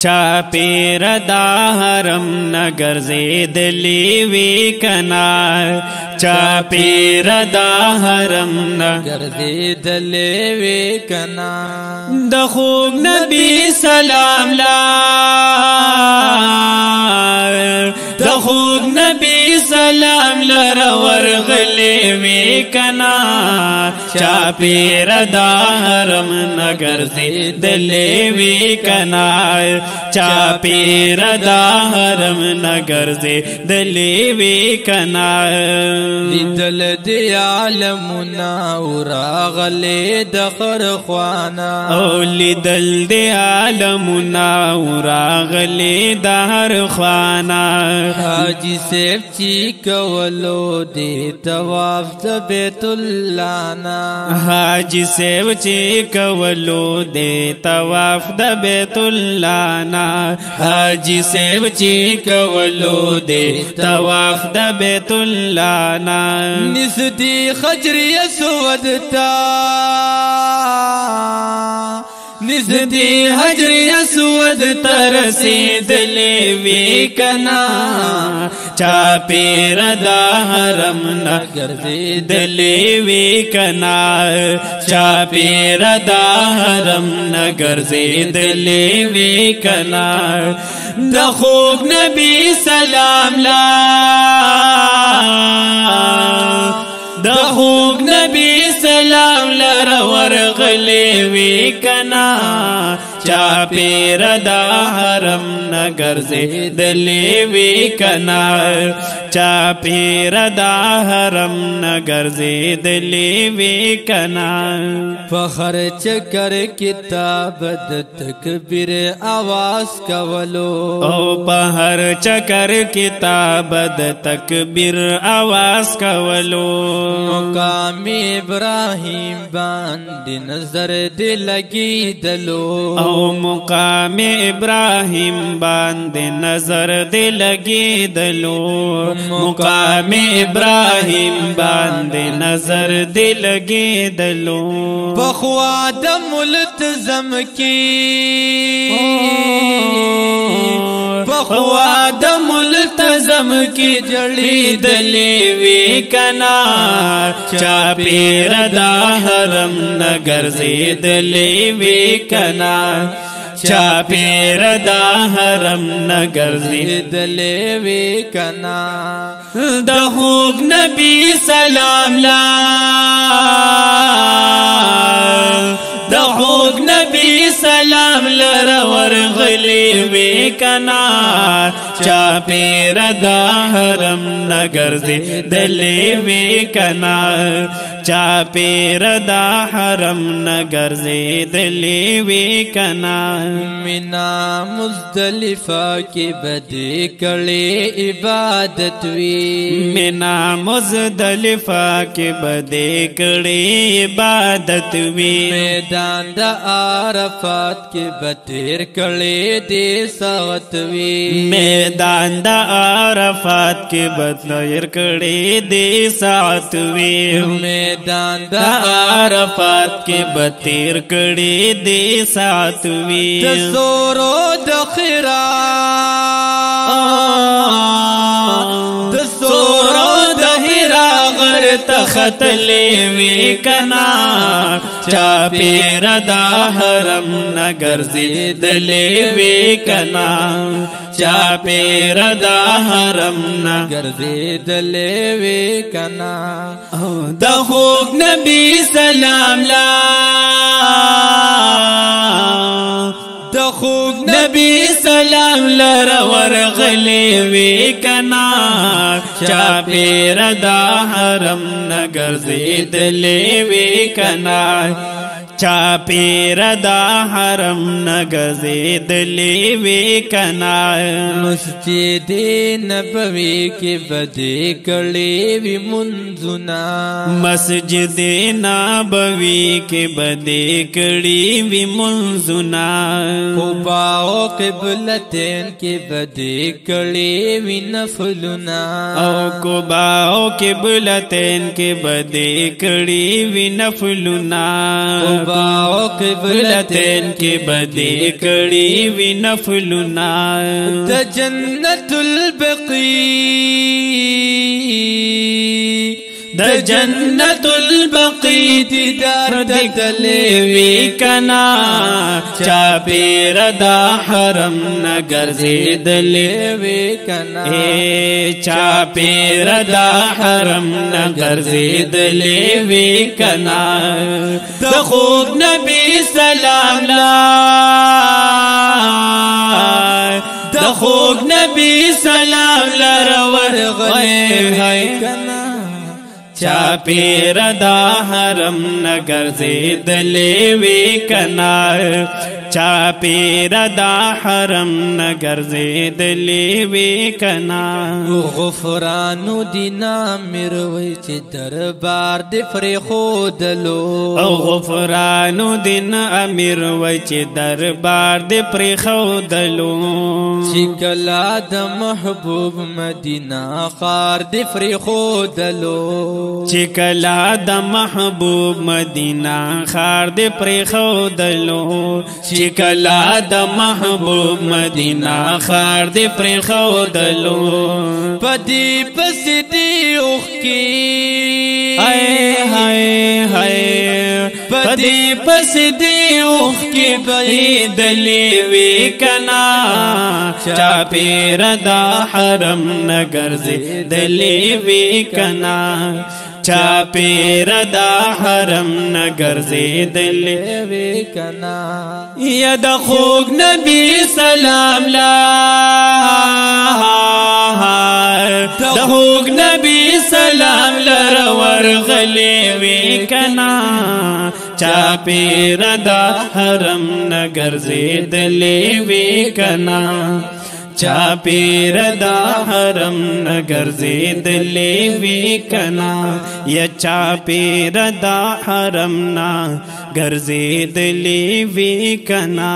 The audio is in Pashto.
چاپیر دا حرم نگر زیدلی وی کنا چاپیر دا حرم نگر زیدلی وی کنا د خوب نبی سلام لا د خوب نبی سلام لر ورغلی وی کنا چاپیر دا حرم نگر زیدلی وی کنا چاپیر دا حرم نگر زیدلی وی کنا لیدل دی عالمنا وراغلی دخر خوانا او لیدل دی عالمنا وراغلی دهر خوانا حاجی سیب چی کولو دی تواف د بیت اللہ نا حاجی سیب چی کولو دی تواف د بیت اللہ نا حاجی سیب چی کولو دی تواف د بیت اللہ نا نسدی خجری اسود تا نزدی حجر اسود ترسیدلی وی کنا چاپیر دا حرم نگر زیدلی وی کنا چاپیر دا حرم نگر زیدلی وی کنا د خوب نبی سلام لا د خوب نبی سلام لر ورغلی وی کنا چاپیر دا حرم نگر زیدلی وی کنا چاپیر دا حرم نگر زیدلی وی کنا فخر چکر کتاب د تکبیر آواز کولو او پہر چکر کتاب د تکبیر آواز کولو مقام ابراہیم باندې نظر دی لگی دلو او مقام ابراہیم باندې نظر دی لگی دلو مقام ابراہیم باندې نظر دی لگی دلو بخوا د ملتزم کی بخوا د ملتزم کی جڑی دلی وی کنا چاپیر دا حرم نگر زیدلی وی کنا چاپیر دا حرم نگر زیدلی وی کنا د خوب نبی سلام لا د خوب نبی سلام لر ورغلی وی کنا چاپیر دا حرم نگر زیدلی وی کنا چاپیر دا حرم نگر زیدلی وی کنا منا مزدلفہ کی بدی کڑی عبادت وی منا مزدلفہ کی بدی کڑی عبادت وی میدان دا عرفات کی بطیر کڑی دی سغت وی میدان دا عرفات کی بطیر کڑی دی ساعت وی میدان دا عرفات کی بطیر کڑی دی ساعت وی دسورو دخرا دسورو دخرا غر تختلی وی کنا چاپیر دا حرم نگر زیدلی وی کنا چاپیر دا حرم نگر زیدلی وی کنا د خوب نبی سلام لا د خوب نبی سلام لر ورغلی وی کنا چاپیر دا حرم نگر زیدلی وی کنا چاپیر دا حرم نگزیدلی وی کنا مسجد نبوی کی بدی کڑی وی منزنا مسجد نبوی کی بدی کڑی وی منزنا قبا و قبلتین کی بدی کڑی وی نفلنا او قبا و قبلتین کی بدی کڑی وی نفلنا اربع قبلتين کی بدی کڑی وی نفلنا د جنت البقیع د جنت البقیع دیدار دتلې وی کنا چا پیر دا حرم نگر زیدلې وی کنا چا پیر دا حرم نگر زیدلې وی کنا د خوب نبی سلام لا د خوب نبی سلام لرور غی کنا چا پیر دا حرم نگر زیدلې وی کنا چا پیر دا حرم نگر زیدلې وی کنا غفرانو دینا میروي چې دربار د فری خودلو او غفرانو دین امیر وای چې دربار د پری خودلو چې کلا د محبوب مدینه خار د فری خودلو چې کلا د محبوب مدینه خار د پری خودلو چې کلا د محبوب مدینه خار د پری خودلو پدی پس دی اوخ کی هاي پدی پس دی اوخ کی بيدلې وی کنا چا پیر دا حرم نگر زیدلې وی کنا چا پیر دا حرم نگر زیدلې وی کنا یا د خوږ نبی سلام لا د خوږ نبی سلام لرور غلې وی کنا چا پیر دا حرم نگر زیدلې وی کنا چا پیر دا حرم نگر زیدلې وی کنا یا چا پیر دا حرم نا گر زیدلې وی کنا